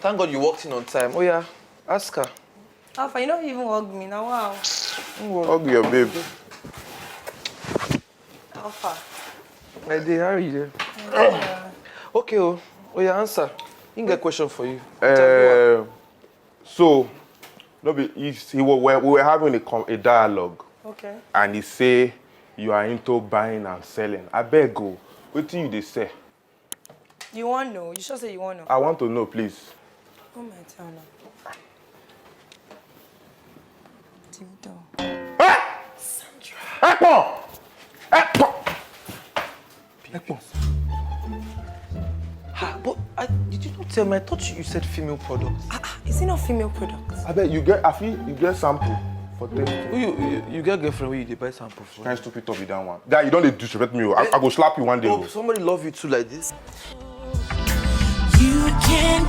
Thank God you walked in on time. Oh yeah, ask her. Alpha, you don't even hug me now. Wow. Hug your babe. Alpha. My dear, how are you there? Okay, oh yeah, answer. I got a question for you. So, no be, we were having a dialogue. Okay. And he say you are into buying and selling. I beg you, what do you say? You want to know? You should say you want to know. I want to know, please. Oh my turn now. Dildo. Ekpo! But did you not tell me? I thought you said female products. Is it not female products? I bet you get, I feel you get sample for tasting. You get girlfriend where you buy sample for? Can't stupid up with that one. Guy, you don't dey disrespect me. I go slap you one day. Oh, somebody love you too like this. You can't